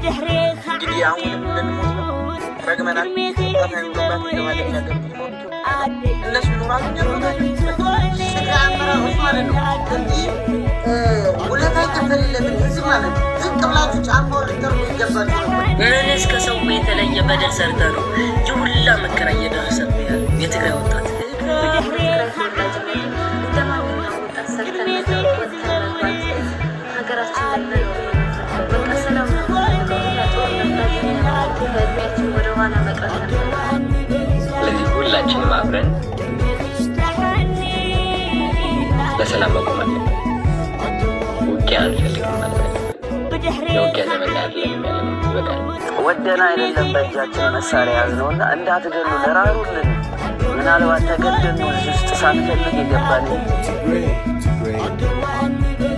እንግዲህ አሁን ልንሞት ነው ረግመናል ታፋኝ ዶባት ተባለች ነገር እነሱ ኖራሉ ያመራ ማለት ነው እንጂ ሁለታ ከፈለለት ህዝብ ማለት ዝቅ ብላችሁ ጫማው ልትርቡ ይገባችሁ ነበር። ምን እስከ ሰው የተለየ በደል ሰርተ ነው የሁላ መከራ እየደረሰብህ ያለ የትግራይ ወጣት ሁላችንም አብረን በሰላም መቆም አለብን። ውጊያ አንፈልግም ማለት ነው። የውጊያ ዘመን አይደለም ያለነው። ወደና አይደለም በእጃችን መሳሪያ ያዝነውና እንዳትገሉ ለራሩልን። ምናልባት ተገደን ውስጥ ሳንፈልግ የገባን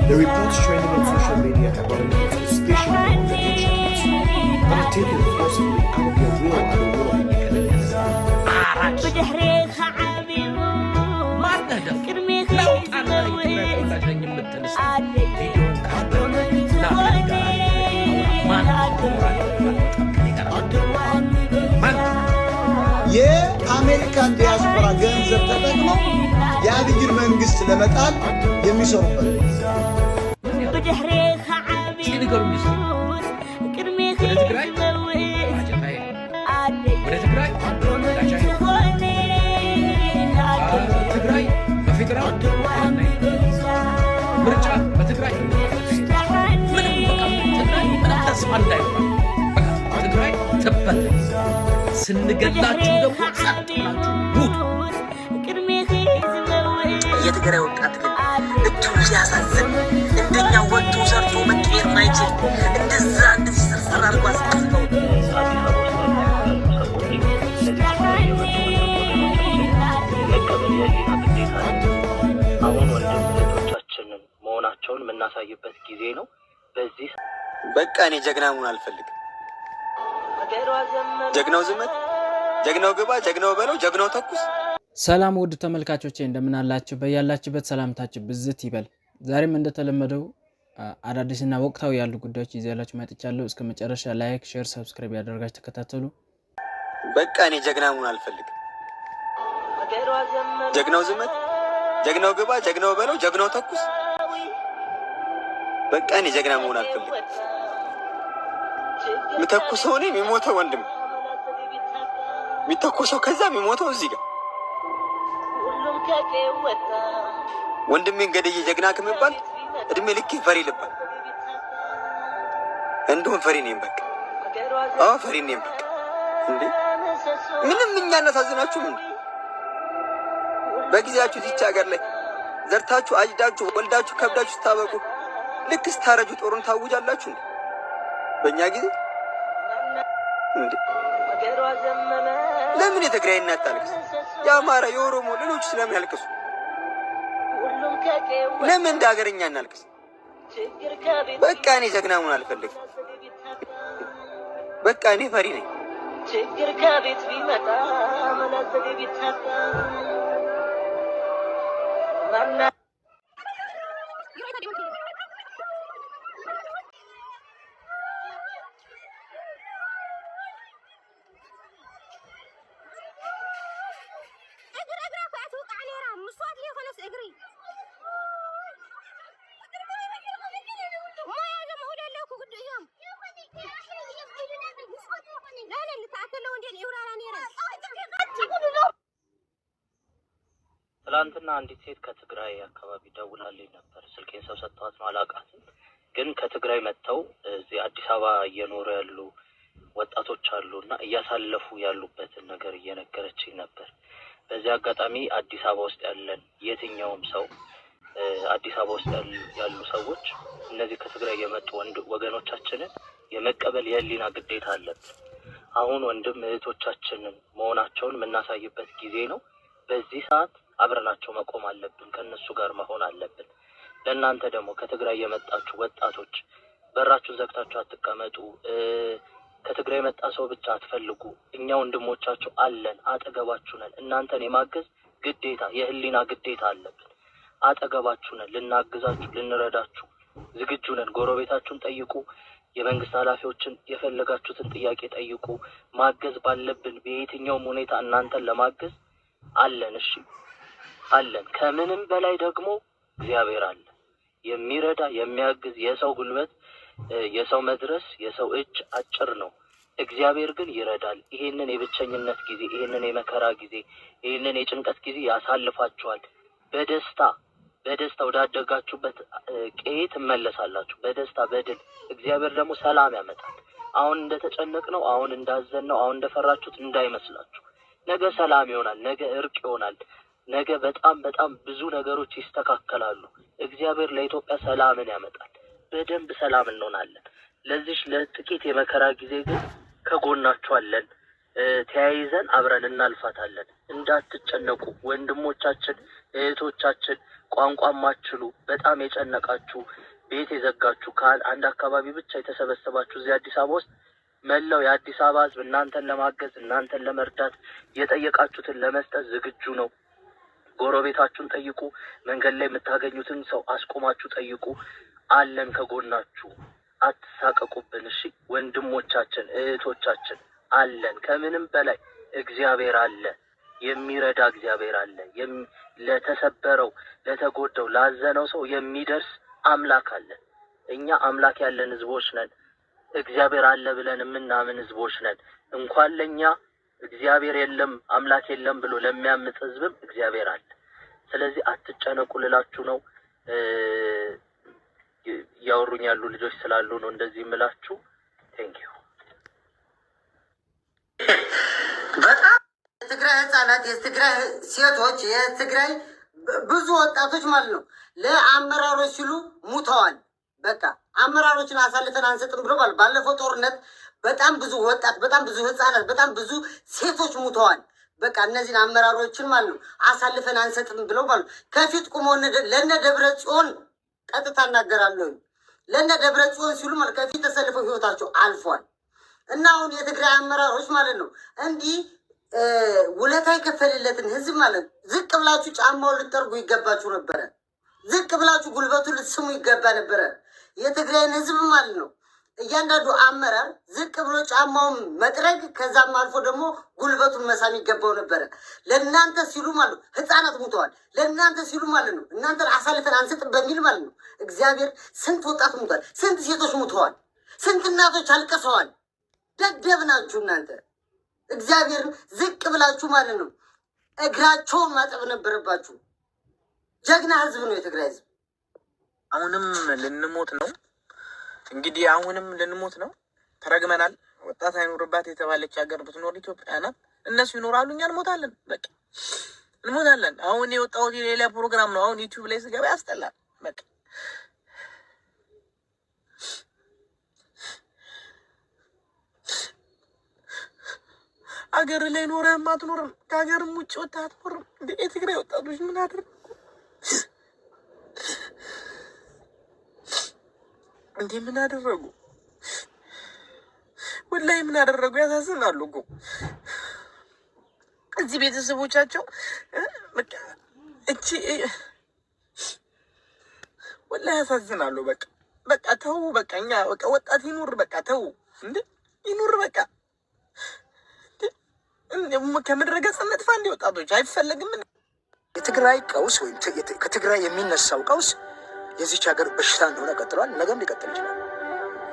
The reports trending on social media about an infestation among the Egyptians are taken forcibly out of their will and the will of the economists. የአሜሪካን ዲያስፖራ ገንዘብ ተጠቅመው የአብይን መንግስት ለመጣል የሚሰሩበት ትግራይ በፌደራል ምርጫ በትግራይ ምንም ተስፋ እንዳይሆን ትግራይ ተበተ ስንገላችሁ ደግሞ ጸጥላችሁ ሙት የትግራይ ወጣት ግን እጅግ ሲያሳዝን እንደኛ ወጥቶ ሰርቶ መቀየር ማይችል እንደዛ እንደዚህ ስርስር አድርጎ አስቀምጠው አሁን ወንድሞቻችንን መሆናቸውን የምናሳይበት ጊዜ ነው። በዚህ በቃ እኔ ጀግና መሆን አልፈልግም። ጀግናው ዝመት፣ ጀግናው ግባ፣ ጀግናው በለው፣ ጀግናው ተኩስ። ሰላም ውድ ተመልካቾቼ እንደምን አላችሁ? በያላችሁበት ሰላምታችሁ ብዝት ይበል። ዛሬም እንደተለመደው አዳዲስና ወቅታዊ ያሉ ጉዳዮች ይዘላችሁ መጥቻለሁ። እስከ መጨረሻ ላይክ፣ ሼር፣ ሰብስክራይብ ያደርጋችሁ ተከታተሉ። በቃ እኔ ጀግና መሆን አልፈልግም። ጀግናው ዝመት፣ ጀግናው ግባ፣ ጀግናው በለው፣ ጀግናው ተኩስ። በቃ እኔ ጀግና መሆን አልፈልግም። ምተኩሰው እኔ የሚሞተው ወንድም የሚተኩሰው ከዛ የሚሞተው እዚህ ጋር ወንድሜን ገደዬ ጀግና ከመባል እድሜ ልኬ ፈሪ ልባል እንደውም ፈሪ ነኝ። በቃ አዎ ፈሪ ነኝ። በቃ እንዴ ምንም እኛ እናሳዝናችሁ ምን በጊዜያችሁ እዚች ሀገር ላይ ዘርታችሁ አጅዳችሁ ወልዳችሁ ከብዳችሁ ስታበቁ ልክ ስታረጁ ጦሩን ታውጃላችሁ እንዴ? በእኛ ጊዜ እንዴ ለምን የትግራይ እናት ታልቅስ? የአማራ የኦሮሞ ሌሎች ስለምን ያልቅሱ? ለምን እንደ ሀገርኛ እናልቅስ? በቃ እኔ ጀግና መሆን አልፈልግም። በቃ እኔ ፈሪ ነኝ። ችግር ከቤት ቢመጣ መላዘዴ ቢታጣ ማና ትላንትና አንዲት ሴት ከትግራይ አካባቢ ደውላልኝ ነበር። ስልኬን ሰው ሰጥቷት ነው አላውቃትም። ግን ከትግራይ መጥተው እዚህ አዲስ አበባ እየኖሩ ያሉ ወጣቶች አሉና እያሳለፉ ያሉበትን ነገር እየነገረችኝ ነበር። በዚህ አጋጣሚ አዲስ አበባ ውስጥ ያለን የትኛውም ሰው አዲስ አበባ ውስጥ ያሉ ሰዎች እነዚህ ከትግራይ የመጡ ወገኖቻችንን የመቀበል የህሊና ግዴታ አለብን። አሁን ወንድም እህቶቻችንን መሆናቸውን የምናሳይበት ጊዜ ነው። በዚህ ሰዓት አብረናቸው መቆም አለብን። ከነሱ ጋር መሆን አለብን። ለእናንተ ደግሞ ከትግራይ የመጣችሁ ወጣቶች በራችሁን ዘግታችሁ አትቀመጡ። ከትግራይ የመጣ ሰው ብቻ አትፈልጉ። እኛ ወንድሞቻችሁ አለን፣ አጠገባችሁ ነን። እናንተን የማገዝ ግዴታ የህሊና ግዴታ አለብን። አጠገባችሁ ነን። ልናግዛችሁ፣ ልንረዳችሁ ዝግጁ ነን። ጎረቤታችሁን ጠይቁ። የመንግስት ኃላፊዎችን የፈለጋችሁትን ጥያቄ ጠይቁ። ማገዝ ባለብን በየትኛውም ሁኔታ እናንተን ለማገዝ አለን። እሺ አለን። ከምንም በላይ ደግሞ እግዚአብሔር አለ የሚረዳ የሚያግዝ። የሰው ጉልበት የሰው መድረስ የሰው እጅ አጭር ነው። እግዚአብሔር ግን ይረዳል። ይሄንን የብቸኝነት ጊዜ ይሄንን የመከራ ጊዜ ይሄንን የጭንቀት ጊዜ ያሳልፋችኋል። በደስታ ወዳደጋችሁበት ቀዬ ትመለሳላችሁ። በደስታ በድል እግዚአብሔር ደግሞ ሰላም ያመጣል። አሁን እንደተጨነቅነው አሁን እንዳዘንነው አሁን እንደፈራችሁት እንዳይመስላችሁ። ነገ ሰላም ይሆናል። ነገ እርቅ ይሆናል። ነገ በጣም ብዙ ነገሮች ይስተካከላሉ። እግዚአብሔር ለኢትዮጵያ ሰላምን ያመጣል። በደንብ ሰላም እንሆናለን። ለዚህ ለጥቂት የመከራ ጊዜ ግን ከጎናችሁ አለን። ተያይዘን አብረን እናልፋታለን። እንዳትጨነቁ ወንድሞቻችን እህቶቻችን፣ ቋንቋ ማትችሉ በጣም የጨነቃችሁ ቤት የዘጋችሁ ከአንድ አካባቢ ብቻ የተሰበሰባችሁ እዚህ አዲስ አበባ ውስጥ መላው የአዲስ አበባ ሕዝብ እናንተን ለማገዝ እናንተን ለመርዳት የጠየቃችሁትን ለመስጠት ዝግጁ ነው። ጎረቤታችሁን ጠይቁ። መንገድ ላይ የምታገኙትን ሰው አስቆማችሁ ጠይቁ። አለን ከጎናችሁ። አትሳቀቁብን። እሺ ወንድሞቻችን እህቶቻችን አለን። ከምንም በላይ እግዚአብሔር አለ። የሚረዳ እግዚአብሔር አለ። ለተሰበረው ለተጎዳው ላዘነው ሰው የሚደርስ አምላክ አለ። እኛ አምላክ ያለን ህዝቦች ነን። እግዚአብሔር አለ ብለን የምናምን ህዝቦች ነን። እንኳን ለኛ እግዚአብሔር የለም አምላክ የለም ብሎ ለሚያምጽ ህዝብም እግዚአብሔር አለ። ስለዚህ አትጨነቁ ልላችሁ ነው። ያወሩኝ ያሉ ልጆች ስላሉ ነው እንደዚህ የምላችሁ። ቴንኪዩ። በጣም የትግራይ ህጻናት፣ የትግራይ ሴቶች፣ የትግራይ ብዙ ወጣቶች ማለት ነው ለአመራሮች ሲሉ ሙተዋል። በቃ አመራሮችን አሳልፈን አንሰጥም ብሎ ማለት ባለፈው ጦርነት በጣም ብዙ ወጣት፣ በጣም ብዙ ህጻናት፣ በጣም ብዙ ሴቶች ሙተዋል። በቃ እነዚህን አመራሮችን ማለት ነው አሳልፈን አንሰጥም ብለው ማለት ከፊት ቁሞ ለነ ደብረ ጽዮን ቀጥታ እናገራለሁ። ለነ ደብረ ጽዮን ሲሉ ማለት ከፊት ተሰልፈው ህይወታቸው አልፏል። እና አሁን የትግራይ አመራሮች ማለት ነው እንዲህ ውለታ የከፈልለትን ህዝብ ማለት ዝቅ ብላችሁ ጫማውን ልትጠርጉ ይገባችሁ ነበረ። ዝቅ ብላችሁ ጉልበቱን ልትስሙ ይገባ ነበረ። የትግራይን ህዝብ ማለት ነው እያንዳንዱ አመራር ዝቅ ብሎ ጫማውን መጥረግ ከዛም አልፎ ደግሞ ጉልበቱን መሳም ይገባው ነበረ። ለእናንተ ሲሉ ማለት ነው ህፃናት ሙተዋል። ለእናንተ ሲሉ ማለት ነው እናንተን አሳልፈን አንሰጥም በሚል ማለት ነው እግዚአብሔር ስንት ወጣት ሙተዋል፣ ስንት ሴቶች ሙተዋል፣ ስንት እናቶች አልቅሰዋል። ደደብ ናችሁ እናንተ። እግዚአብሔርን ዝቅ ብላችሁ ማለት ነው እግራቸውን ማጠብ ነበረባችሁ። ጀግና ህዝብ ነው የትግራይ ህዝብ። አሁንም ልንሞት ነው እንግዲህ፣ አሁንም ልንሞት ነው። ተረግመናል። ወጣት አይኖርባት የተባለች ሀገር ብትኖር ኢትዮጵያ ናት። እነሱ ይኖራሉ፣ እኛ እንሞታለን። በቃ እንሞታለን። አሁን የወጣሁት የሌላ ፕሮግራም ነው። አሁን ዩቲዩብ ላይ ስገባ ያስጠላል። በቃ አገር ላይ ኖረህም አትኖርም፣ ከሀገርም ውጭ ወጥተህ አትኖርም። እንደ የትግራይ ወጣቶች ምን አደረጉ እንዴ? ምን አደረጉ? ወላሂ ምን አደረጉ? ያሳዝናሉ እኮ እዚህ ቤተሰቦቻቸው ወላሂ ያሳዝናሉ። በቃ ተው፣ በቃ እኛ በቃ ወጣት ይኑር፣ በቃ ተው እንዴ ይኑር፣ በቃ ከምድረ ገጽ ነጥፋ እንዲ ወጣቶች አይፈለግም። የትግራይ ቀውስ ወይም ከትግራይ የሚነሳው ቀውስ የዚች ሀገር በሽታ እንደሆነ ቀጥሏል። ነገም ሊቀጥል ይችላል።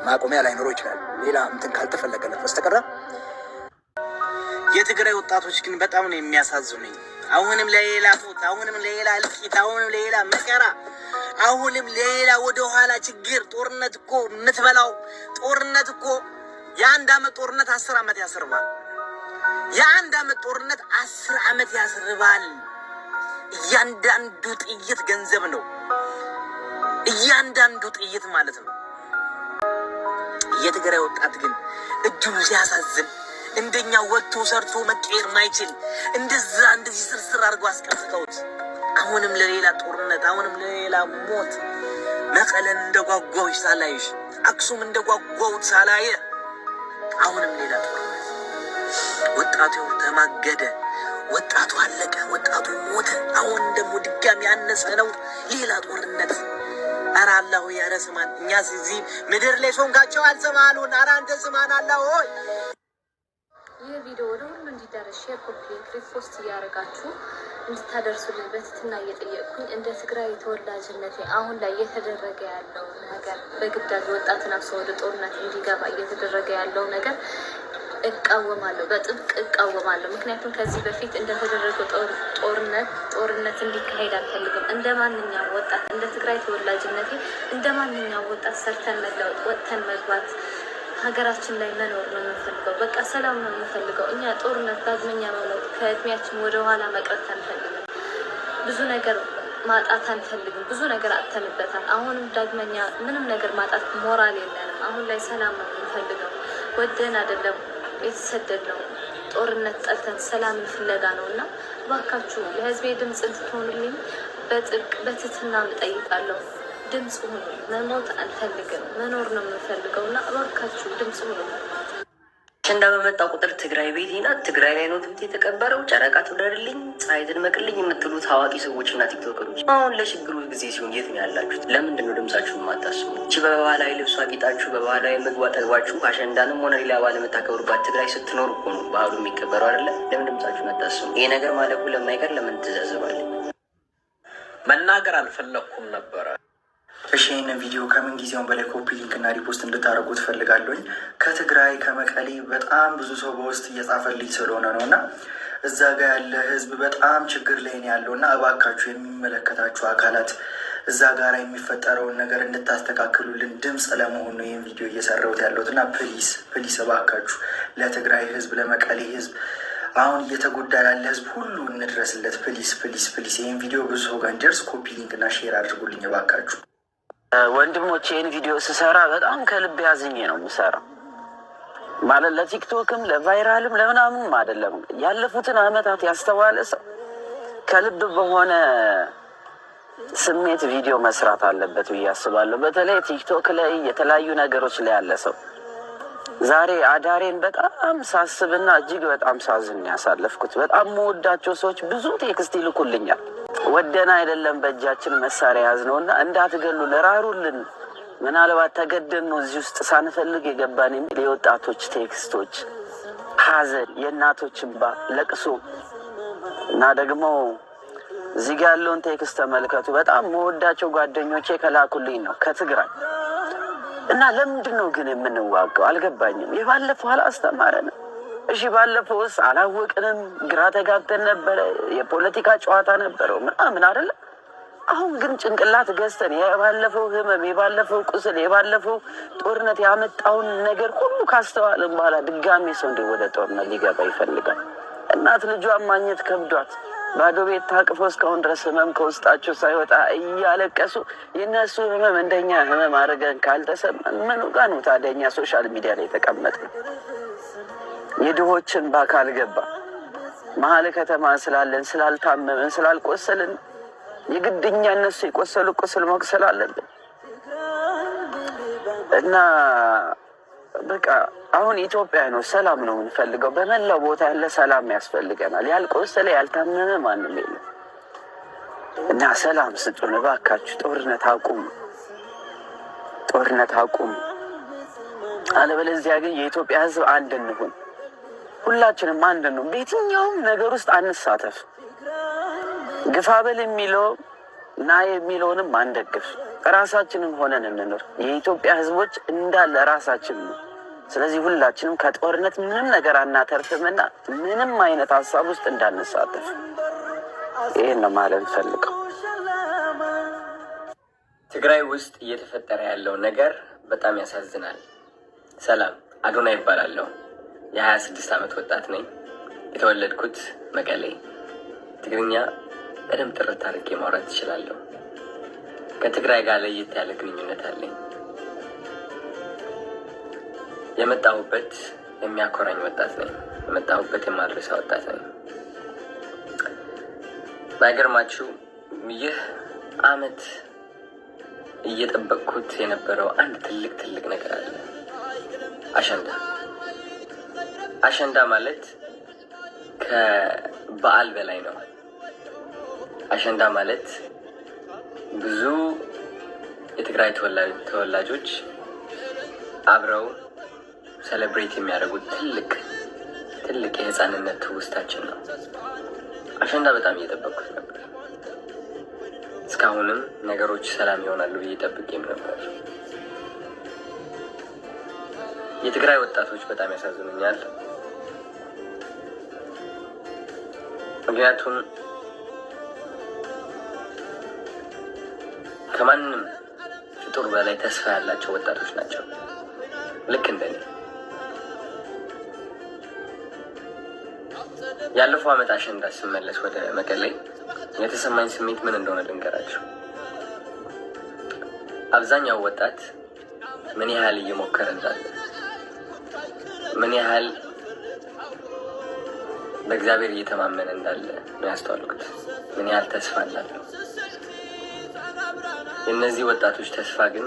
ማቆሚያ ላይኖረው ይችላል፣ ሌላ እንትን ካልተፈለገለት በስተቀር። የትግራይ ወጣቶች ግን በጣም ነው የሚያሳዝኑኝ። አሁንም ለሌላ ሞት፣ አሁንም ለሌላ እልቂት፣ አሁንም ለሌላ መከራ፣ አሁንም ለሌላ ወደኋላ ችግር። ጦርነት እኮ የምትበላው ጦርነት እኮ የአንድ አመት ጦርነት 10 አመት ያሰርባል። የአንድ አመት ጦርነት 10 አመት ያስርባል። እያንዳንዱ ጥይት ገንዘብ ነው። እያንዳንዱ ጥይት ማለት ነው። የትግራይ ወጣት ግን እድሉ ሲያሳዝን እንደኛ ወጥቶ ሰርቶ መቀየር ማይችል እንደዚህ ስርስር አድርገው አስቀምጠውት አሁንም ለሌላ ጦርነት፣ አሁንም ለሌላ ሞት። መቀለን እንደጓጓዎች ሳላይሽ፣ አክሱም እንደጓጓውት ሳላየ አሁንም ሌላ ጦርነት። ወጣቱ ተማገደ፣ ወጣቱ አለቀ፣ ወጣቱ ሞተ። አሁን ደግሞ ድጋሚ ያነሰ ነው ሌላ ጦርነት። ኧረ አላህ ሆይ ኧረ ስማን። እኛስ እዚህ ምድር ላይ ሾንካቸው አልሰማሉን። ኧረ አንተ ስማን አላህ ሆይ። ይህ ቪዲዮ ወደ ሁሉ እንዲደርስ ሼር፣ ኮፒ፣ ሪፖስት እያደረጋችሁ እንድታደርሱልኝ በትህትና እየጠየቅኩኝ እንደ ትግራይ ተወላጅነቴ አሁን ላይ እየተደረገ ያለው ነገር በግዳጅ ወጣትን አፍሶ ወደ ጦርነት እንዲገባ እየተደረገ ያለው ነገር እቃወማለሁ፣ በጥብቅ እቃወማለሁ። ምክንያቱም ከዚህ በፊት እንደተደረገው ጦርነት እንዲካሄድ አልፈልግም። እንደ ማንኛውም ወጣት እንደ ትግራይ ተወላጅነቴ እንደ ማንኛውም ወጣት ሰርተን መለወጥ፣ ወጥተን መግባት፣ ሀገራችን ላይ መኖር ነው የምንፈልገው። በቃ ሰላም ነው የምንፈልገው። እኛ ጦርነት ዳግመኛ መኖር ከእድሜያችን ወደ ኋላ መቅረት አንፈልግም። ብዙ ነገር ማጣት አንፈልግም። ብዙ ነገር አጥተንበታል። አሁንም ዳግመኛ ምንም ነገር ማጣት ሞራል የለንም። አሁን ላይ ሰላም ነው የምንፈልገው። ወደን አይደለም የተሰደድ ነው። ጦርነት ጠልተን ሰላምን ፍለጋ ነው እና እባካችሁ ለህዝቤ ድምፅ እንድትሆኑልኝ በጥብቅ በትህትና እጠይቃለሁ። ድምፅ ሁኑ። መሞት አንፈልግም፣ መኖር ነው የምንፈልገው እና እባካችሁ ድምፅ ሁኑ። አሸንዳ በመጣ ቁጥር ትግራይ ቤቴ ናት፣ ትግራይ ላይ ነው ትምት የተቀበረው፣ ጨረቃ ትውደድልኝ፣ ፀሐይ ትድመቅልኝ የምትሉ ታዋቂ ሰዎች እና ቲክቶከሮች አሁን ለችግሩ ጊዜ ሲሆን የት ነው ያላችሁት? ለምንድን ነው ድምጻችሁን የማታስቡ? እቺ በባህላዊ ልብሷ ጌጣችሁ በባህላዊ ምግቧ ጠግባችሁ አሸንዳንም ሆነ ሌላ በዓል የምታከብሩባት ትግራይ ስትኖሩ እኮ ነው ባህሉ የሚከበረው አይደለ? ለምን ድምጻችሁን አታስቡ? ይሄ ነገር ማለፉ ለማይቀር ለምን ትዘዝባለ? መናገር አልፈለኩም ነበረ። እሺ ይህንን ቪዲዮ ከምን ጊዜውን በላይ ኮፒ ሊንክ እና ሪፖስት እንድታደርጉ ትፈልጋለሁኝ። ከትግራይ ከመቀሌ በጣም ብዙ ሰው በውስጥ እየጻፈልኝ ስለሆነ ነው እና እዛ ጋር ያለ ህዝብ በጣም ችግር ላይ ነው ያለው እና እባካችሁ የሚመለከታችሁ አካላት እዛ ጋር የሚፈጠረውን ነገር እንድታስተካክሉልን ድምፅ ለመሆን ነው ይህን ቪዲዮ እየሰራሁት ያለሁት እና ፕሊስ ፕሊስ እባካችሁ ለትግራይ ህዝብ ለመቀሌ ህዝብ አሁን እየተጎዳ ያለ ህዝብ ሁሉ እንድረስለት። ፕሊስ ፕሊስ ፕሊስ ይህን ቪዲዮ ብዙ ሰው ጋር እንዲደርስ ኮፒ ሊንክ እና ሼር አድርጉልኝ እባካችሁ። ወንድሞቼ ይህን ቪዲዮ ስሰራ በጣም ከልብ ያዝኜ ነው የምሰራው። ማለት ለቲክቶክም ለቫይራልም ለምናምንም አይደለም። ያለፉትን አመታት ያስተዋለ ሰው ከልብ በሆነ ስሜት ቪዲዮ መስራት አለበት ብዬ አስባለሁ። በተለይ ቲክቶክ ላይ የተለያዩ ነገሮች ላይ ያለ ሰው ዛሬ አዳሬን በጣም ሳስብና እጅግ በጣም ሳዝን ያሳለፍኩት። በጣም መወዳቸው ሰዎች ብዙ ቴክስት ይልኩልኛል። ወደና አይደለም በእጃችን መሳሪያ ያዝነው እና እንዳትገሉ ለራሩልን፣ ምናልባት ተገደን ነው እዚህ ውስጥ ሳንፈልግ የገባን የሚል የወጣቶች ቴክስቶች፣ ሀዘን፣ የእናቶች እንባ፣ ለቅሶ እና ደግሞ እዚህ ጋር ያለውን ቴክስት ተመልከቱ። በጣም መወዳቸው ጓደኞቼ ከላኩልኝ ነው ከትግራይ እና ለምንድን ነው ግን የምንዋጋው? አልገባኝም። የባለፈው አላስተማረንም። እሺ ባለፈውስ አላወቅንም፣ ግራ ተጋብተን ነበረ፣ የፖለቲካ ጨዋታ ነበረው ምናምን አይደለ? አሁን ግን ጭንቅላት ገዝተን የባለፈው ህመም፣ የባለፈው ቁስል፣ የባለፈው ጦርነት ያመጣውን ነገር ሁሉ ካስተዋልን በኋላ ድጋሜ ሰው እንደ ወደ ጦርነት ሊገባ ይፈልጋል። እናት ልጇን ማግኘት ከብዷት ባዶ ቤት ታቅፎ እስካሁን ድረስ ህመም ከውስጣቸው ሳይወጣ እያለቀሱ የእነሱ ህመም እንደኛ ህመም አድርገን ካልተሰማን ምኑ ጋር ነው ታዲያ እኛ ሶሻል ሚዲያ ላይ የተቀመጥነው? የድሆችን በአካል ገባ መሀል ከተማ ስላለን ስላልታመምን ስላልቆሰልን የግድኛ እነሱ የቆሰሉ ቁስል መቁሰል አለብን እና በቃ አሁን ኢትዮጵያ ነው ሰላም ነው የምንፈልገው። በመላው ቦታ ያለ ሰላም ያስፈልገናል። ያልቆሰለ ያልታመመ ማንም የለም እና ሰላም ስጡን እባካችሁ። ጦርነት አቁም፣ ጦርነት አቁም። አለበለዚያ ግን የኢትዮጵያ ህዝብ አንድ እንሁን። ሁላችንም አንድ ነው። በየትኛውም ነገር ውስጥ አንሳተፍ። ግፋበል የሚለው እና የሚለውንም አንደግፍ። ራሳችንን ሆነን እንኖር። የኢትዮጵያ ህዝቦች እንዳለ ራሳችን ነው። ስለዚህ ሁላችንም ከጦርነት ምንም ነገር አናተርፍምና ምንም አይነት ሀሳብ ውስጥ እንዳንሳተፍ ይሄን ነው ማለት ፈልገው። ትግራይ ውስጥ እየተፈጠረ ያለው ነገር በጣም ያሳዝናል። ሰላም አዶና ይባላለሁ። የ26 ዓመት ወጣት ነኝ። የተወለድኩት መቀሌ። ትግርኛ በደንብ ጥርት አድርጌ ማውራት እችላለሁ። ከትግራይ ጋር ለየት ያለ ግንኙነት አለኝ። የመጣሁበት የሚያኮራኝ ወጣት ነኝ። የመጣሁበት የማድረሳ ወጣት ነኝ። ባይገርማችሁ ይህ አመት እየጠበቅኩት የነበረው አንድ ትልቅ ነገር አለ። አሸንዳ። አሸንዳ ማለት ከበዓል በላይ ነው። አሸንዳ ማለት ብዙ የትግራይ ተወላጆች አብረው ሴሌብሬት የሚያደርጉት ትልቅ የህፃንነት ትውስታችን ነው። አሸንዳ በጣም እየጠበቅኩት ነበር። እስካሁንም ነገሮች ሰላም ይሆናሉ ብዬ ጠብቄም ነበር። የትግራይ ወጣቶች በጣም ያሳዝኑኛል። ምክንያቱም ከማንም ፍጡር በላይ ተስፋ ያላቸው ወጣቶች ናቸው። ልክ እንደኔ ያለፈው ዓመት አሸንዳ ስመለስ ወደ መቀሌ የተሰማኝ ስሜት ምን እንደሆነ ልንገራቸው። አብዛኛው ወጣት ምን ያህል እየሞከረ እንዳለ፣ ምን ያህል በእግዚአብሔር እየተማመነ እንዳለ ነው ያስተዋልኩት። ምን ያህል ተስፋ እንዳለው። የእነዚህ ወጣቶች ተስፋ ግን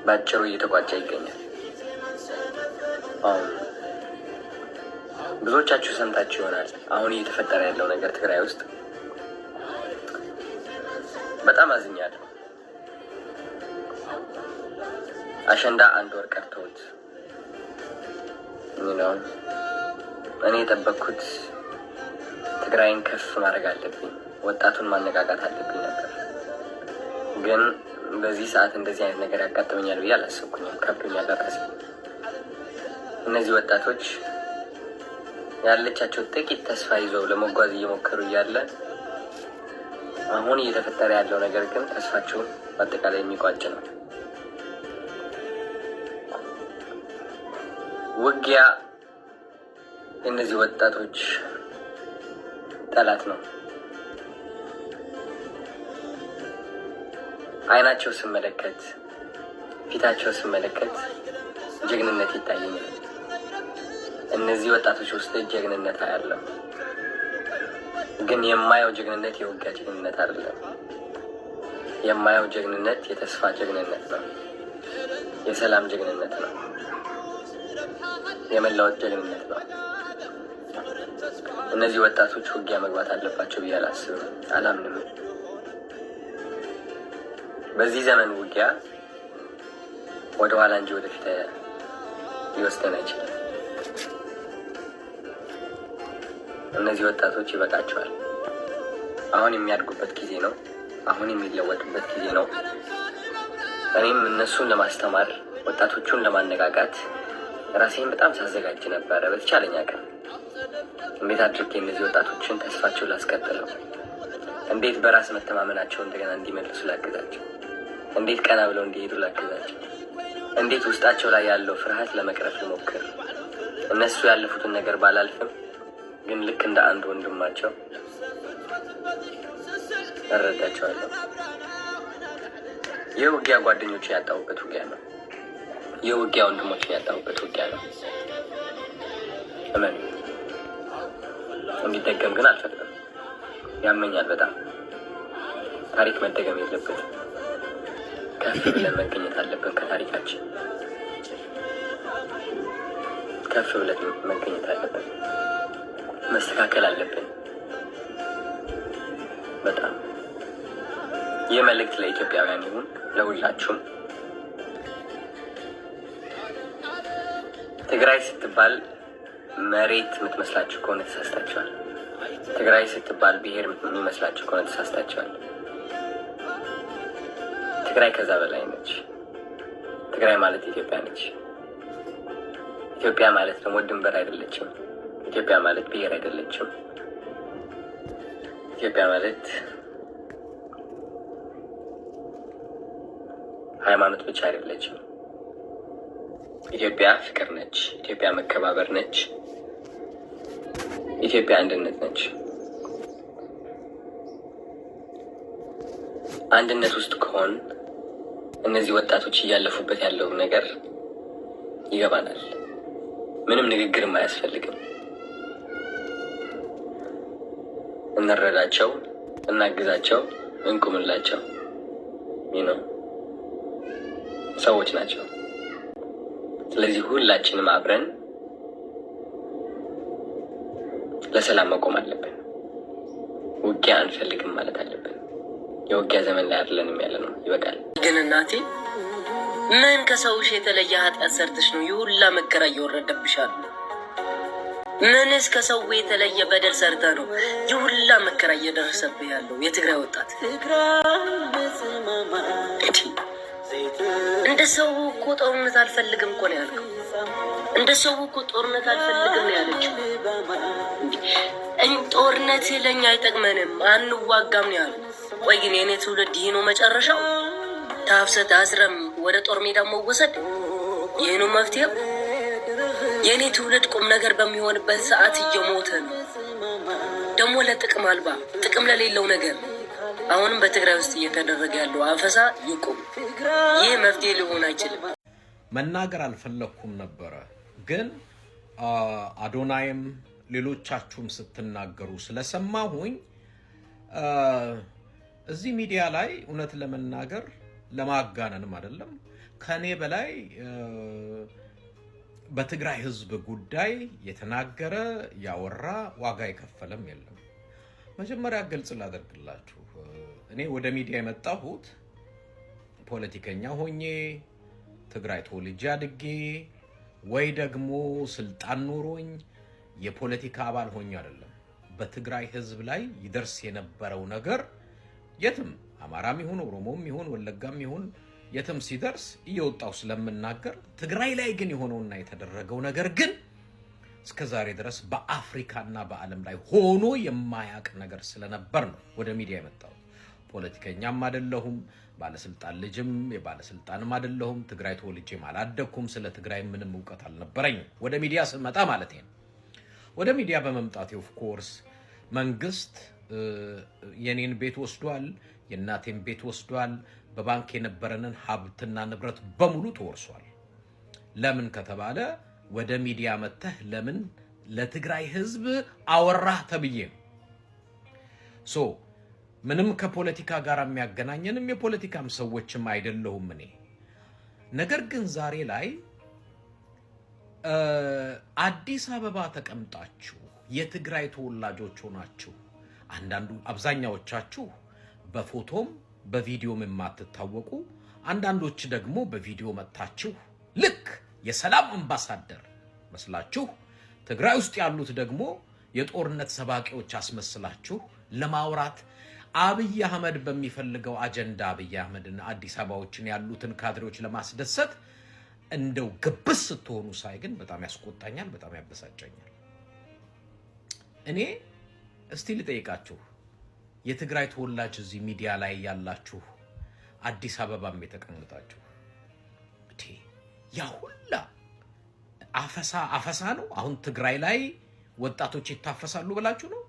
በአጭሩ እየተቋጨ ይገኛል። ብዙዎቻችሁ ሰምታችሁ ይሆናል አሁን እየተፈጠረ ያለው ነገር ትግራይ ውስጥ። በጣም አዝኛለሁ። አሸንዳ 1 ወር ቀርቶት እኔ የጠበቅኩት ትግራይን ከፍ ማድረግ አለብኝ፣ ወጣቱን ማነቃቃት አለብኝ ነበር። ግን በዚህ ሰዓት እንደዚህ አይነት ነገር ያጋጥመኛል ብዬ አላሰብኩኝም። ከብዶኛል ለራሴ። እነዚህ ወጣቶች ያለቻቸው ጥቂት ተስፋ ይዘው ለመጓዝ እየሞከሩ እያለ አሁን እየተፈጠረ ያለው ነገር ግን ተስፋቸውን በአጠቃላይ የሚቋጭ ነው። ውጊያ የእነዚህ ወጣቶች ጠላት ነው። አይናቸው ስመለከት፣ ፊታቸው ስመለከት ጀግንነት ይታየኛል። እነዚህ ወጣቶች ውስጥ ጀግንነት አያለው። ግን የማየው ጀግንነት የውጊያ ጀግንነት አይደለም። የማየው ጀግንነት የተስፋ ጀግንነት ነው። የሰላም ጀግንነት ነው። የመለወጥ ጀግንነት ነው። እነዚህ ወጣቶች ውጊያ መግባት አለባቸው ብዬ አላስብም፣ አላምንም። በዚህ ዘመን ውጊያ ወደ ኋላ እንጂ ወደፊት ሊወስደን አይችልም። እነዚህ ወጣቶች ይበቃቸዋል። አሁን የሚያድጉበት ጊዜ ነው። አሁን የሚለወጡበት ጊዜ ነው። እኔም እነሱን ለማስተማር ወጣቶቹን ለማነቃቃት ራሴን በጣም ሳዘጋጅ ነበረ። በተቻለኝ አቅም እንዴት አድርጌ እነዚህ ወጣቶችን ተስፋቸው ላስቀጥለው፣ እንዴት በራስ መተማመናቸው እንደገና እንዲመልሱ ላግዛቸው፣ እንዴት ቀና ብለው እንዲሄዱ ላግዛቸው፣ እንዴት ውስጣቸው ላይ ያለው ፍርሃት ለመቅረፍ ልሞክር። እነሱ ያለፉትን ነገር ባላልፍም ግን ልክ እንደ አንድ ወንድማቸው እረዳቸዋለሁ። ይህ ውጊያ ጓደኞች ያጣሁበት ውጊያ ነው። ይህ ውጊያ ወንድሞችን ያጣሁበት ውጊያ ነው። እመኑ። እንዲደገም ግን አልፈልግም። ያመኛል በጣም። ታሪክ መደገም የለበትም። ከፍ ብለን መገኘት አለብን። ከታሪካችን ከፍ ብለን መገኘት አለብን። መስተካከል አለብን። በጣም ይህ መልእክት ለኢትዮጵያውያን ይሁን፣ ለሁላችሁም። ትግራይ ስትባል መሬት የምትመስላችሁ ከሆነ ተሳስታችኋል። ትግራይ ስትባል ብሔር የሚመስላችሁ ከሆነ ተሳስታችኋል። ትግራይ ከዛ በላይ ነች። ትግራይ ማለት ኢትዮጵያ ነች። ኢትዮጵያ ማለት ደግሞ ድንበር አይደለችም። ኢትዮጵያ ማለት ብሔር አይደለችም። ኢትዮጵያ ማለት ሃይማኖት ብቻ አይደለችም። ኢትዮጵያ ፍቅር ነች። ኢትዮጵያ መከባበር ነች። ኢትዮጵያ አንድነት ነች። አንድነት ውስጥ ከሆን እነዚህ ወጣቶች እያለፉበት ያለው ነገር ይገባናል። ምንም ንግግርም አያስፈልግም። እንረዳቸው፣ እናግዛቸው፣ እንቁምላቸው። ይህ ሰዎች ናቸው። ስለዚህ ሁላችንም አብረን ለሰላም መቆም አለብን። ውጊያ አንፈልግም ማለት አለብን። የውጊያ ዘመን ላይ አይደለንም ያለነው። ይበቃል። ግን እናቴ ምን ከሰውሽ የተለየ ኃጢአት ሰርተሽ ነው ይሁላ መከራ እየወረደብሻል? ምንስ ከሰው የተለየ በደል ሰርተ ነው ይሁላ መከራ እየደረሰብህ ያለው? የትግራይ ወጣት እንደ ሰው እኮ ጦርነት አልፈልግም እኮ ነው ያልከው። እንደ ሰው እኮ ጦርነት አልፈልግም ነው ያለችው። ጦርነት ለኛ አይጠቅመንም አንዋጋም ነው ያለው። ቆይ ግን የኔ ትውልድ ይሄ ነው መጨረሻው? ታፍሰት አስረም ወደ ጦር ሜዳ መወሰድ ይሄ ነው መፍትሄው? የኔ ትውልድ ቁም ነገር በሚሆንበት ሰዓት እየሞተ ነው ደግሞ ለጥቅም አልባ ጥቅም ለሌለው ነገር። አሁንም በትግራይ ውስጥ እየተደረገ ያለው አፈሳ ይቁም። ይህ መፍትሄ ሊሆን አይችልም። መናገር አልፈለኩም ነበረ፣ ግን አዶናይም ሌሎቻችሁም ስትናገሩ ስለሰማሁኝ እዚህ ሚዲያ ላይ እውነት ለመናገር ለማጋነንም አይደለም ከኔ በላይ በትግራይ ህዝብ ጉዳይ የተናገረ ያወራ ዋጋ የከፈለም የለም። መጀመሪያ ግልጽ ላደርግላችሁ፣ እኔ ወደ ሚዲያ የመጣሁት ፖለቲከኛ ሆኜ ትግራይ ተወልጄ አድጌ ወይ ደግሞ ስልጣን ኖሮኝ የፖለቲካ አባል ሆኜ አይደለም። በትግራይ ህዝብ ላይ ይደርስ የነበረው ነገር የትም አማራም ይሁን ኦሮሞም ይሁን ወለጋም ይሁን የትም ሲደርስ እየወጣው ስለምናገር፣ ትግራይ ላይ ግን የሆነውና የተደረገው ነገር ግን እስከዛሬ ድረስ በአፍሪካና በዓለም ላይ ሆኖ የማያቅ ነገር ስለነበር ነው ወደ ሚዲያ የመጣው። ፖለቲከኛም አይደለሁም፣ ባለስልጣን ልጅም የባለስልጣንም አይደለሁም፣ ትግራይ ተወልጄም አላደኩም፣ ስለ ትግራይ ምንም ዕውቀት አልነበረኝም። ወደ ሚዲያ ስመጣ ማለት ነው። ወደ ሚዲያ በመምጣቴ ኦፍ ኮርስ መንግስት የኔን ቤት ወስዷል፣ የእናቴን ቤት ወስዷል፣ በባንክ የነበረንን ሀብትና ንብረት በሙሉ ተወርሷል። ለምን ከተባለ ወደ ሚዲያ መተህ ለምን ለትግራይ ህዝብ አወራህ ተብዬ ነው። ምንም ከፖለቲካ ጋር የሚያገናኘንም የፖለቲካም ሰዎችም አይደለሁም እኔ። ነገር ግን ዛሬ ላይ አዲስ አበባ ተቀምጣችሁ የትግራይ ተወላጆች ሆናችሁ አብዛኛዎቻችሁ በፎቶም በቪዲዮም የማትታወቁ፣ አንዳንዶች ደግሞ በቪዲዮ መታችሁ ልክ የሰላም አምባሳደር መስላችሁ፣ ትግራይ ውስጥ ያሉት ደግሞ የጦርነት ሰባቂዎች አስመስላችሁ ለማውራት አብይ አህመድ በሚፈልገው አጀንዳ አብይ አህመድና አዲስ አበባዎችን ያሉትን ካድሬዎች ለማስደሰት እንደው ግብስ ስትሆኑ ሳይ ግን በጣም ያስቆጣኛል፣ በጣም ያበሳጨኛል። እኔ እስቲ ልጠይቃችሁ፣ የትግራይ ተወላጅ እዚህ ሚዲያ ላይ ያላችሁ፣ አዲስ አበባም የተቀመጣችሁ ያ ሁላ አፈሳ ነው አሁን ትግራይ ላይ ወጣቶች ይታፈሳሉ ብላችሁ ነው?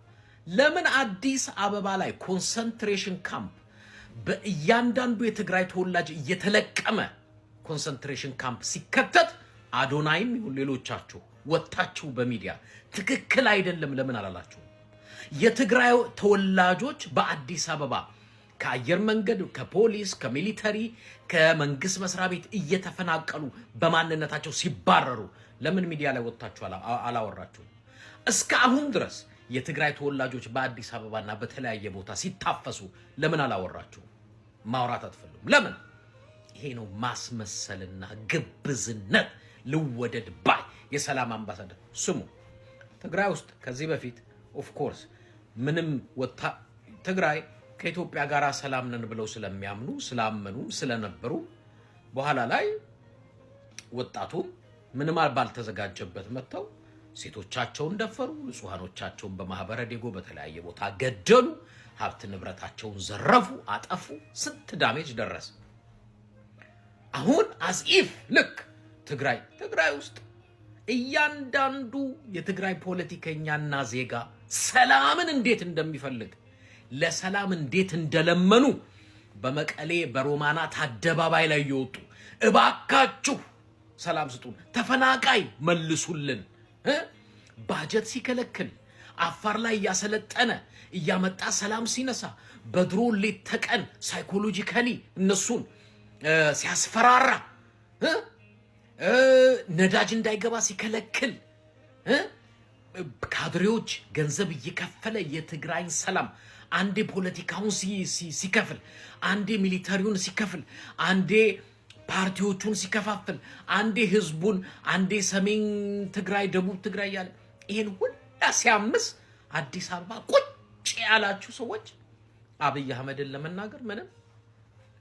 ለምን አዲስ አበባ ላይ ኮንሰንትሬሽን ካምፕ በእያንዳንዱ የትግራይ ተወላጅ እየተለቀመ ኮንሰንትሬሽን ካምፕ ሲከተት አዶናይም ይሁን ሌሎቻችሁ ወጣችሁ በሚዲያ ትክክል አይደለም ለምን አላላችሁ? የትግራይ ተወላጆች በአዲስ አበባ ከአየር መንገድ፣ ከፖሊስ፣ ከሚሊተሪ፣ ከመንግስት መስሪያ ቤት እየተፈናቀሉ በማንነታቸው ሲባረሩ ለምን ሚዲያ ላይ ወጣችሁ አላወራችሁ? እስከ አሁን ድረስ የትግራይ ተወላጆች በአዲስ አበባና በተለያየ ቦታ ሲታፈሱ ለምን አላወራችሁ? ማውራት አትፈልጉም? ለምን? ይሄ ነው ማስመሰልና ግብዝነት። ልወደድ ባይ የሰላም አምባሳደር ስሙ። ትግራይ ውስጥ ከዚህ በፊት ኦፍ ኮርስ ምንም ትግራይ ከኢትዮጵያ ጋር ሰላም ነን ብለው ስለሚያምኑ ስላመኑ ስለነበሩ በኋላ ላይ ወጣቱ ምንም ባልተዘጋጀበት መተው ሴቶቻቸውን ደፈሩ፣ ንጹሃኖቻቸውን በማህበረ ዴጎ በተለያየ ቦታ ገደሉ፣ ሀብት ንብረታቸውን ዘረፉ፣ አጠፉ። ስንት ዳሜጅ ደረሰ። አሁን አስኢፍ ልክ ትግራይ ውስጥ እያንዳንዱ የትግራይ ፖለቲከኛና ዜጋ ሰላምን እንዴት እንደሚፈልግ ለሰላም እንዴት እንደለመኑ በመቀሌ በሮማናት አደባባይ ላይ ይወጡ እባካችሁ ሰላም ስጡን፣ ተፈናቃይ መልሱልን፣ ባጀት ሲከለክል አፋር ላይ ያሰለጠነ እያመጣ ሰላም ሲነሳ በድሮ ሌት ተቀን ሳይኮሎጂካሊ እነሱን ሲያስፈራራ ነዳጅ እንዳይገባ ሲከለክል ካድሬዎች ገንዘብ እየከፈለ የትግራይን ሰላም አንዴ ፖለቲካውን ሲከፍል፣ አንዴ ሚሊታሪውን ሲከፍል፣ አንዴ ፓርቲዎቹን ሲከፋፍል፣ አንዴ ህዝቡን፣ አንዴ ሰሜን ትግራይ፣ ደቡብ ትግራይ ያለ ይሄን ሁላ ሲያምስ አዲስ አበባ ቁጭ ያላችሁ ሰዎች አብይ አህመድን ለመናገር ምንም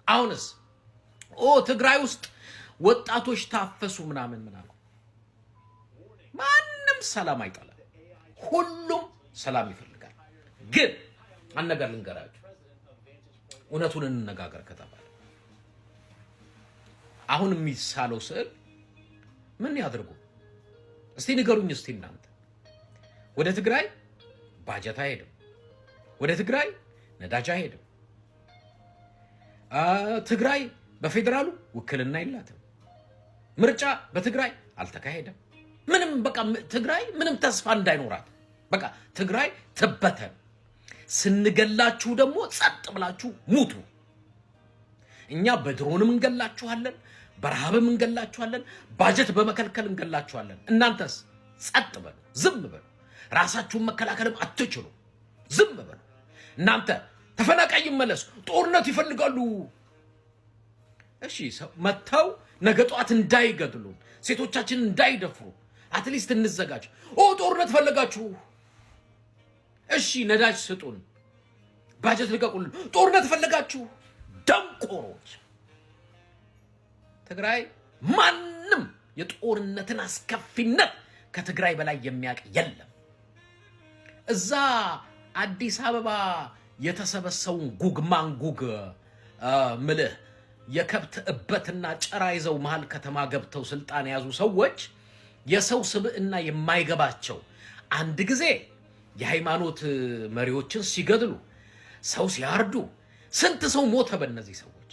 አሁንስ ትግራይ ውስጥ ወጣቶች ታፈሱ ምናምን ማንም ሰላም አይጠላም። ሁሉም ሰላም ይፈልጋል። ግን አንድ ነገር ልንገራችሁ፣ እውነቱን እንነጋገር ከተባለ አሁን የሚሳለው ስዕል ምን ያድርጉ? እስቲ ንገሩኝ። እስቲ እናንተ ወደ ትግራይ ባጀት አይሄድም፣ ወደ ትግራይ ነዳጅ አይሄድም፣ ትግራይ በፌደራሉ ውክልና የላትም፣ ምርጫ በትግራይ አልተካሄደም። ምንም በቃ ትግራይ ምንም ተስፋ እንዳይኖራት በቃ ትግራይ ትበተን። ስንገላችሁ ደግሞ ጸጥ ብላችሁ ሙቱ። እኛ በድሮንም እንገላችኋለን፣ በረሃብም እንገላችኋለን፣ ባጀት በመከልከል እንገላችኋለን። እናንተስ ጸጥ በሉ፣ ዝም በሉ። ራሳችሁን መከላከልም አትችሉ፣ ዝም በሉ። እናንተ ተፈናቃይ ይመለስ፣ ጦርነት ይፈልጋሉ። እሺ መተው ነገ ጧት እንዳይገድሉን፣ ሴቶቻችን እንዳይደፍሩ አትሊስት እንዘጋጅ። ጦርነት ፈለጋችሁ፣ እሺ ነዳጅ ስጡን፣ ባጀት ልቀቁልን። ጦርነት ፈለጋችሁ ደንቆሮች። ትግራይ ማንም የጦርነትን አስከፊነት ከትግራይ በላይ የሚያውቅ የለም። እዛ አዲስ አበባ የተሰበሰቡን ጉግ ማንጉግ ምልህ የከብት እበትና ጨራ ይዘው መሃል ከተማ ገብተው ስልጣን የያዙ ሰዎች የሰው ስብዕና የማይገባቸው አንድ ጊዜ የሃይማኖት መሪዎችን ሲገድሉ፣ ሰው ሲያርዱ፣ ስንት ሰው ሞተ በእነዚህ ሰዎች።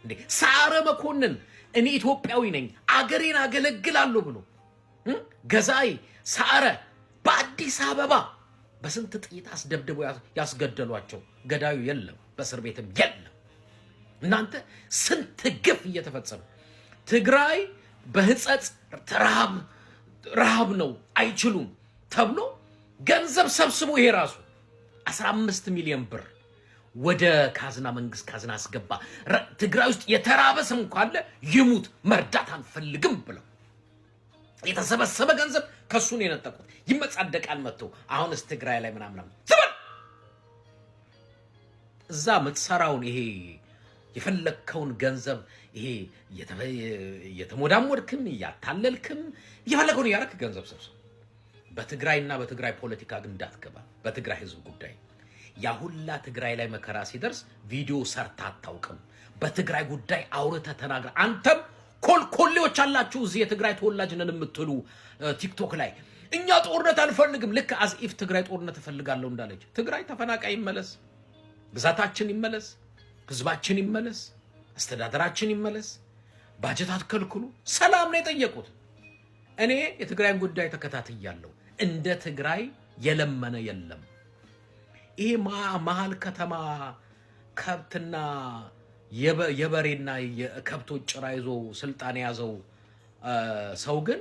እንዴ ሰዓረ መኮንን እኔ ኢትዮጵያዊ ነኝ አገሬን አገለግላለሁ ብሎ ገዛይ ሰዓረ በአዲስ አበባ በስንት ጥይት አስደብድበው ያስገደሏቸው ገዳዩ የለም፣ በእስር ቤትም የለም። እናንተ ስንት ግፍ እየተፈጸመ ትግራይ በህጸጽ ረሃብ ነው አይችሉም ተብሎ ገንዘብ ሰብስቦ ይሄ ራሱ 15 ሚሊዮን ብር ወደ ካዝና መንግስት ካዝና አስገባ። ትግራይ ውስጥ የተራበ ሰው ካለ ይሙት መርዳት አንፈልግም ብለው የተሰበሰበ ገንዘብ ከሱን የነጠቁት ይመጻደቃል መጥቶ አሁንስ ትግራይ ላይ ምናምን ትበል እዛ ምትሰራውን ይሄ የፈለከውን ገንዘብ ይሄ የተሞዳሞድክም ያታለልክም የፈለከውን ያረክ ገንዘብ ሰብስብ። በትግራይና በትግራይ ፖለቲካ ግን እንዳትገባ። በትግራይ ህዝብ ጉዳይ ያ ሁላ ትግራይ ላይ መከራ ሲደርስ ቪዲዮ ሰርታ አታውቅም። በትግራይ ጉዳይ አውርተ ተናግረ አንተም ኮልኮሌዎች አላችሁ እዚህ የትግራይ ተወላጅ ነን የምትሉ ቲክቶክ ላይ እኛ ጦርነት አንፈልግም። ልክ አዝኢፍ ትግራይ ጦርነት እፈልጋለሁ እንዳለች ትግራይ ተፈናቃይ ይመለስ፣ ግዛታችን ይመለስ፣ ህዝባችን ይመለስ፣ አስተዳደራችን ይመለስ፣ ባጀት አትከልክሉ። ሰላም ነው የጠየቁት። እኔ የትግራይን ጉዳይ ተከታትያለሁ። እንደ ትግራይ የለመነ የለም። ይሄ መሀል ከተማ ከብትና የበሬና የከብቶች ጭራ ይዞ ስልጣን ያዘው ሰው ግን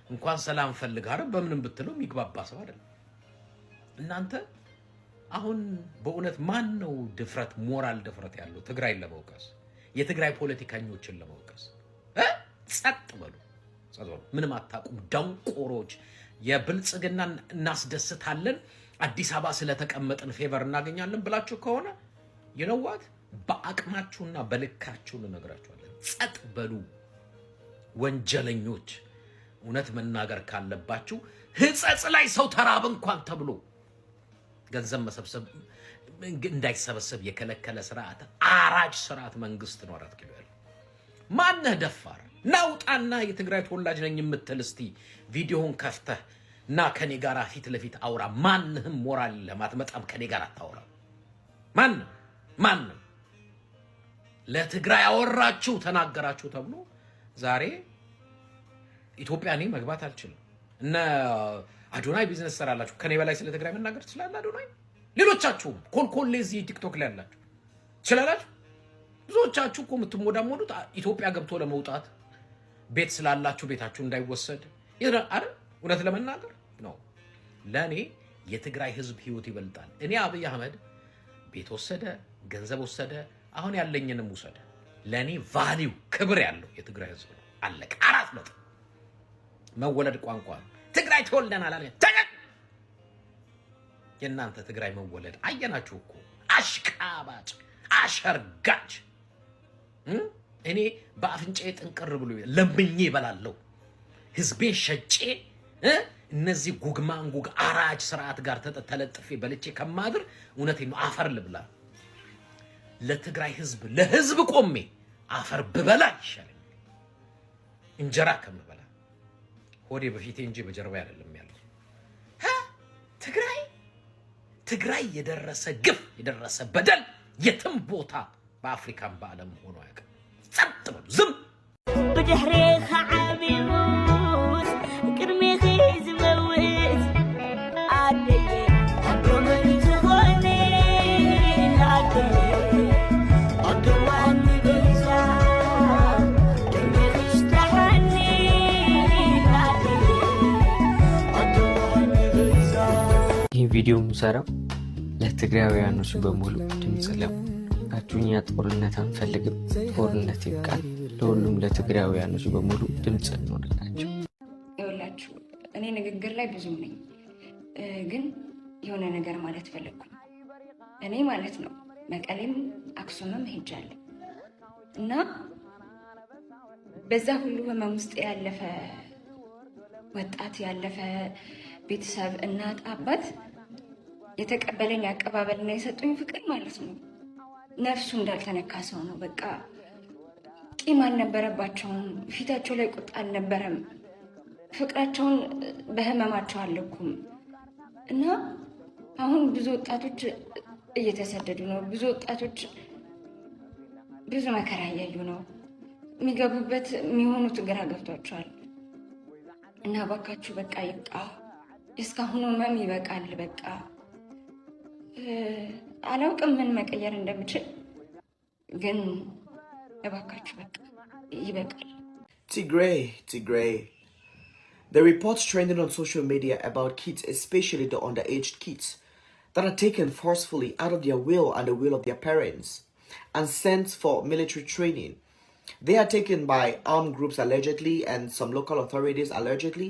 እንኳን ሰላም ፈልግ አይደል በምንም ብትለው የሚግባባ ሰው አይደለም። እናንተ አሁን በእውነት ማን ነው ድፍረት ሞራል ድፍረት ያለው ትግራይን ለመውቀስ የትግራይ ፖለቲከኞችን ለመውቀስ? ጸጥ በሉ፣ ምንም አታውቁም ደንቆሮች። የብልጽግና እናስደስታለን አዲስ አበባ ስለተቀመጥን ፌቨር እናገኛለን ብላችሁ ከሆነ ይነዋት በአቅማችሁና በልካችሁ እንነግራችኋለን። ጸጥ በሉ ወንጀለኞች። እውነት መናገር ካለባችሁ ህጸጽ ላይ ሰው ተራበ እንኳን ተብሎ ገንዘብ መሰብሰብ እንዳይሰበሰብ የከለከለ ስርዓት አራጅ ስርዓት መንግስት ነው። 4 ኪሎ ያለው ማነህ ደፋር ናውጣና የትግራይ ተወላጅ ነኝ የምትል እስቲ ቪዲዮውን ከፍተህ እና ከኔ ጋር ፊት ለፊት አውራ። ማንህም ሞራል ለማትመጣም ከኔ ጋር አታውራ። ማንም ለትግራይ አወራችሁ ተናገራችሁ ተብሎ ዛሬ ኢትዮጵያ እኔ መግባት አልችልም። እነ አዶናይ ቢዝነስ ሰራላችሁ ከኔ በላይ ስለ ትግራይ መናገር ትችላላችሁ። አዶናይ ሌሎቻችሁም ኮልኮሌ እዚህ ቲክቶክ ላይ ያላችሁ ትችላላችሁ። ብዙዎቻችሁ እኮ የምትሞዳሞዱት ኢትዮጵያ ገብቶ ለመውጣት ቤት ስላላችሁ ቤታችሁ እንዳይወሰድ አይደል? እውነት ለመናገር ነው። ለኔ የትግራይ ህዝብ ህይወት ይበልጣል። እኔ አብይ አህመድ ቤት ወሰደ፣ ገንዘብ ወሰደ፣ አሁን ያለኝንም ወሰደ፣ ለኔ ቫልዩ ክብር ያለው የትግራይ ህዝብ ነው። አለቀ። 4 ነጥብ። መወለድ ቋንቋ ነው። ትግራይ ተወልደናል አለ የእናንተ ትግራይ መወለድ አየናችሁ እኮ አሽቃባጭ አሸርጋጭ። እኔ በአፍንጫዬ ጥንቅር ብሎ ለምኜ እበላለሁ ህዝቤን ሸጬ እነዚህ ጉግማንጉግ አራጅ ስርዓት ጋር ተለጥፌ በልቼ ከማድር እውነቴን ነው አፈር ልብላ። ለትግራይ ህዝብ ለህዝብ ቆሜ አፈር ብበላ ይሻለኛል እንጀራ ከምበላ። ሆዴ በፊቴ እንጂ በጀርባ አይደለም ያለው። ትግራይ የደረሰ ግፍ የደረሰ በደል የትም ቦታ በአፍሪካም በዓለም ሆኖ ያውቃል። ጸጥ በሉ ዝም بدحريخ عبيوس كرميخ يزموت عدي عدومن تخوني عدي عدوان بيزا كرميخ اشتحني عدي عدوان بيزا ይህ ቪዲዮ የምሰራው ለትግራውያኖች በሙሉ ድምጽ ለአዱኛ ጦርነት አንፈልግም፣ ጦርነት ይብቃል፣ ለሁሉም ለትግራውያኖች በሙሉ ድምጽ እንሆንላቸው። ይኸውላችሁ እኔ ንግግር ላይ ብዙ ነኝ፣ ግን የሆነ ነገር ማለት ፈለግኩኝ። እኔ ማለት ነው መቀሌም አክሱምም ሄጃለሁ እና በዛ ሁሉ ህመም ውስጥ ያለፈ ወጣት ያለፈ ቤተሰብ እናት አባት የተቀበለኝ አቀባበልና የሰጡኝ ፍቅር ማለት ነው ነፍሱ እንዳልተነካ ሰው ነው። በቃ ቂም አልነበረባቸውም፣ ፊታቸው ላይ ቁጣ አልነበረም፣ ፍቅራቸውን በህመማቸው አልለኩም። እና አሁን ብዙ ወጣቶች እየተሰደዱ ነው፣ ብዙ ወጣቶች ብዙ መከራ እያዩ ነው። የሚገቡበት የሚሆኑት ግራ ገብቷቸዋል። እና እባካችሁ በቃ ይብቃ፣ እስካሁኑ ህመም ይበቃል። በቃ አላውቅም ምን መቀየር እንደምችል፣ ግን እባካችሁ በቃ ይበቃል። Tigray. The reports trending on social media about kids, especially the underage kids, that are taken forcefully out of their will and the will of their parents and sent for military training. They are taken by armed groups allegedly and some local authorities allegedly.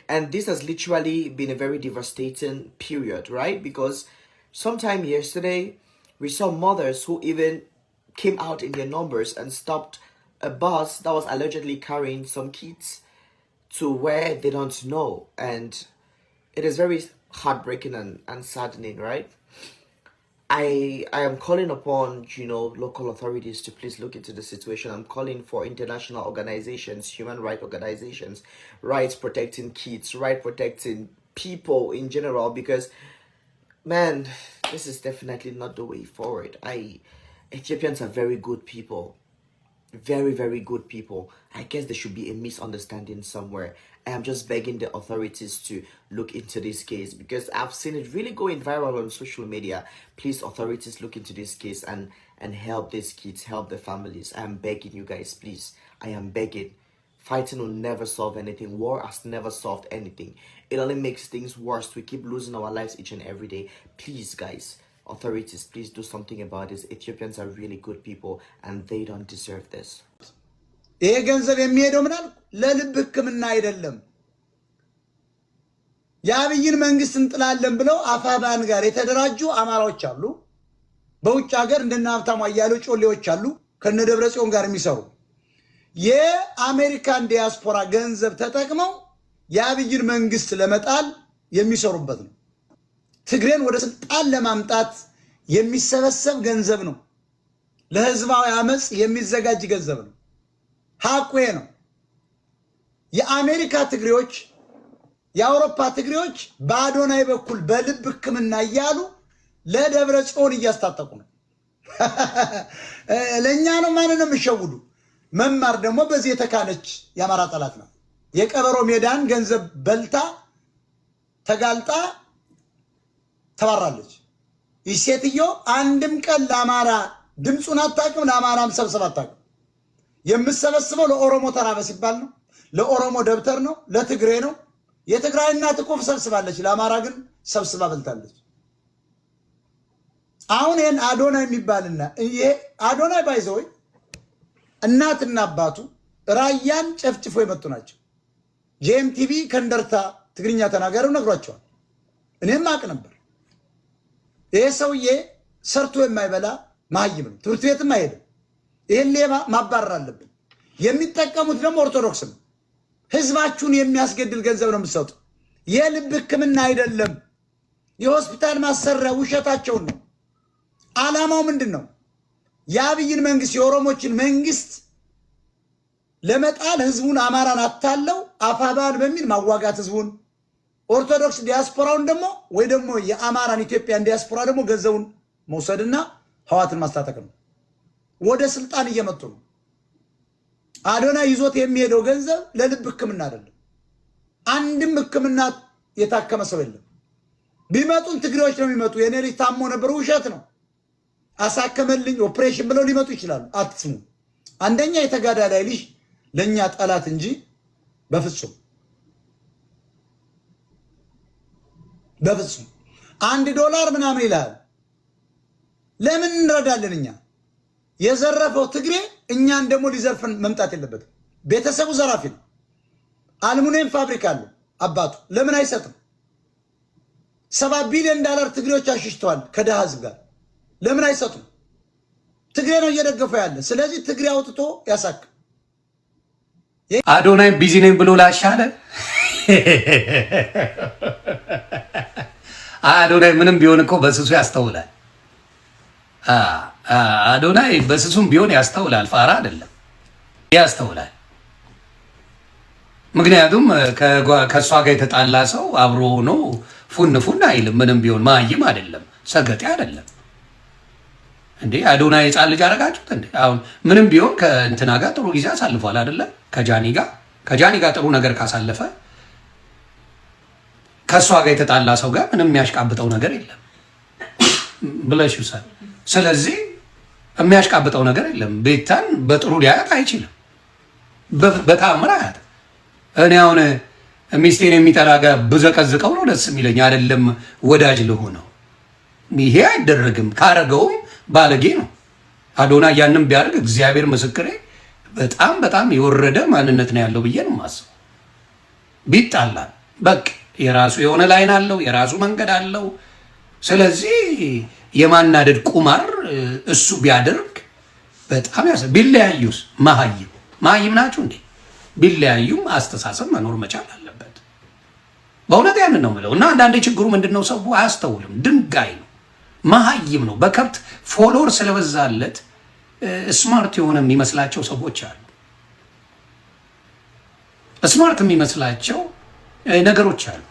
And this has literally been a very devastating period, right? Because sometime yesterday, we saw mothers who even came out in their numbers and stopped a bus that was allegedly carrying some kids to where they don't know. And it is very heartbreaking and saddening, right? I am calling upon, local authorities to please look into the situation. I'm calling for international organizations, human rights organizations, rights protecting kids, rights protecting people in general, because, man, this is definitely not the way forward. Ethiopians are very good people. Very, very good people. I guess there should be a misunderstanding somewhere. I am just begging the authorities to look into this case, because I've seen it really going viral on social media. Please, authorities, look into this case and help these kids, help the families. I am begging you guys, please. I am begging. Fighting will never solve anything. War has never solved anything. It only makes things worse. We keep losing our lives each and every day. Please, guys, authorities, please do something about this. Ethiopians are really good people and they don't deserve this. ይሄ ገንዘብ የሚሄደው ምናል ለልብ ህክምና አይደለም። የአብይን መንግስት እንጥላለን ብለው አፋባን ጋር የተደራጁ አማራዎች አሉ። በውጭ ሀገር እንደና ሀብታሙ አያሌው ጮሌዎች አሉ ከነ ደብረጽዮን ጋር የሚሰሩ የአሜሪካን ዲያስፖራ ገንዘብ ተጠቅመው የአብይን መንግስት ለመጣል የሚሰሩበት ነው። ትግሬን ወደ ስልጣን ለማምጣት የሚሰበሰብ ገንዘብ ነው። ለህዝባዊ አመጽ የሚዘጋጅ ገንዘብ ነው። ሐቁ ነው። የአሜሪካ ትግሬዎች፣ የአውሮፓ ትግሬዎች በአዶናይ በኩል በልብ ህክምና እያሉ ለደብረ ጽዮን እያስታጠቁ ነው። ለኛ ነው ማንንም የሚሸውዱ። መማር ደግሞ በዚህ የተካነች የአማራ ጠላት ነው። የቀበሮ ሜዳን ገንዘብ በልታ ተጋልጣ ተባራለች። ይሴትዮ አንድም ቀን ለአማራ ድምጹን አታውቅም፣ ለአማራም ሰብሰብ አታውቅም። የምሰበስበው ለኦሮሞ ተራበ ሲባል ነው፣ ለኦሮሞ ደብተር ነው፣ ለትግሬ ነው። የትግራይ እናት እኮ ሰብስባለች፣ ለአማራ ግን ሰብስባ በልታለች። አሁን ይሄን አዶናይ የሚባልና ይሄ አዶናይ ባይዘው እናትና አባቱ ራያን ጨፍጭፎ የመጡ ናቸው። ጄኤምቲቪ ከንደርታ ትግርኛ ተናጋሪው ነግሯቸዋል። እኔም አቅ ነበር። ይሄ ሰውዬ ሰርቶ የማይበላ ማህይም ነው። ትምህርት ቤትም አይሄድም። ይሄን ሌባ ማባረር አለብን። የሚጠቀሙት ደግሞ ኦርቶዶክስ ነው። ህዝባችሁን የሚያስገድል ገንዘብ ነው የምትሰጡ። የልብ ሕክምና አይደለም። የሆስፒታል ማሰሪያ ውሸታቸውን ነው። ዓላማው ምንድን ነው? የአብይን መንግስት የኦሮሞችን መንግስት ለመጣል ህዝቡን አማራን አታለው አፋባን በሚል ማዋጋት ህዝቡን፣ ኦርቶዶክስ ዲያስፖራውን ደግሞ ወይ ደግሞ የአማራን ኢትዮጵያን ዲያስፖራ ደግሞ ገንዘቡን መውሰድና ህዋትን ማስታጠቅ ነው። ወደ ስልጣን እየመጡ ነው። አዶናይ ይዞት የሚሄደው ገንዘብ ለልብ ሕክምና አይደለም። አንድም ሕክምና የታከመ ሰው የለም። ቢመጡን ትግሬዎች ነው የሚመጡ። የኔ ልጅ ታሞ ነበር፣ ውሸት ነው። አሳከመልኝ ኦፕሬሽን ብለው ሊመጡ ይችላሉ። አትስሙ። አንደኛ የተጋዳላይ ልጅ ለኛ ጠላት እንጂ በፍጹም በፍጹም $1 ምናምን ይላል። ለምን እንረዳለን? እኛ የዘረፈው ትግሬ እኛን ደግሞ ሊዘርፈን መምጣት የለበትም። ቤተሰቡ ዘራፊ ነው። አልሙኒየም ፋብሪካ አለ አባቱ። ለምን አይሰጥም? $7 ቢሊዮን ትግሬዎች አሽሽተዋል ከደሃ ህዝብ ጋር። ለምን አይሰጡም? ትግሬ ነው እየደገፈ ያለ። ስለዚህ ትግሬ አውጥቶ ያሳክ። አዶናይ ቢዚ ነኝ ብሎ ላሻለ አዶናይ ምንም ቢሆን እኮ በስሱ ያስተውላል። አዶናይ በስሱም ቢሆን ያስተውላል። ፋራ አይደለም፣ ያስተውላል። ምክንያቱም ከእሷ ጋር የተጣላ ሰው አብሮ ሆኖ ፉን አይልም። ምንም ቢሆን ማይም አይደለም፣ ሰገጤ አይደለም። እንዴ አዶናይ የጻን ልጅ አረጋችሁት እንዴ? አሁን ምንም ቢሆን ከእንትና ጋር ጥሩ ጊዜ አሳልፏል አይደለ? ከጃኒ ጋር ጥሩ ነገር ካሳለፈ ከእሷ ጋር የተጣላ ሰው ጋር ምንም የሚያሽቃብጠው ነገር የለም ብለሽ ውሰድ። ስለዚህ የሚያሽቃብጠው ነገር የለም። ቤታን በጥሩ ሊያያት አይችልም፣ በታምር አያት። እኔ አሁን ሚስቴን የሚጠላ ጋር ብዘቀዝቀው ነው ደስ የሚለኝ አይደለም ወዳጅ ልሆነው። ይሄ አይደረግም። ካረገውም ባለጌ ነው። አዶናይ ያንን ቢያደርግ እግዚአብሔር ምስክሬ በጣም በጣም የወረደ ማንነት ነው ያለው ብዬ ነው የማስበው። ቢጣላል በቃ የራሱ የሆነ ላይን አለው፣ የራሱ መንገድ አለው። ስለዚህ የማናደድ ቁማር እሱ ቢያደርግ በጣም ቢለያዩስ መሀይም ናችሁ እንዴ? ቢለያዩም አስተሳሰብ መኖር መቻል አለበት። በእውነት ያንን ነው የምለው። እና አንዳንዴ ችግሩ ምንድነው? ሰው አያስተውልም። ድንጋይ ነው፣ መሀይም ነው። በከብት ፎሎወር ስለበዛለት ስማርት የሆነ የሚመስላቸው ሰዎች አሉ። ስማርት የሚመስላቸው ነገሮች አሉ።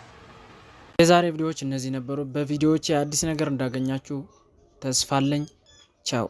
የዛሬ ቪዲዮዎች እነዚህ ነበሩ። በቪዲዮዎች አዲስ ነገር እንዳገኛችሁ ተስፋ አለኝ። ቻው።